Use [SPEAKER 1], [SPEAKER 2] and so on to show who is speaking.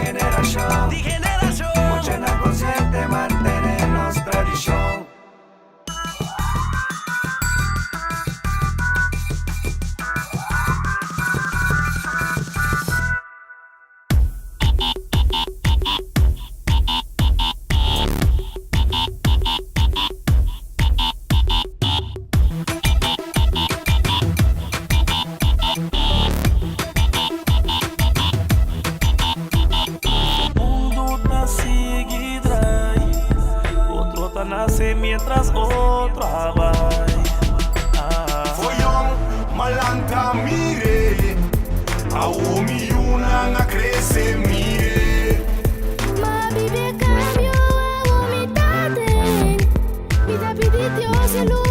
[SPEAKER 1] Innovación, di generación, Mochena consciente, mantenemos tradición.
[SPEAKER 2] Nace mientras otra va.
[SPEAKER 3] Follón, malanta, mire. Aumi una na crece, mire.
[SPEAKER 4] Ma vive cambio a vomitate. Mi tapiditio se lo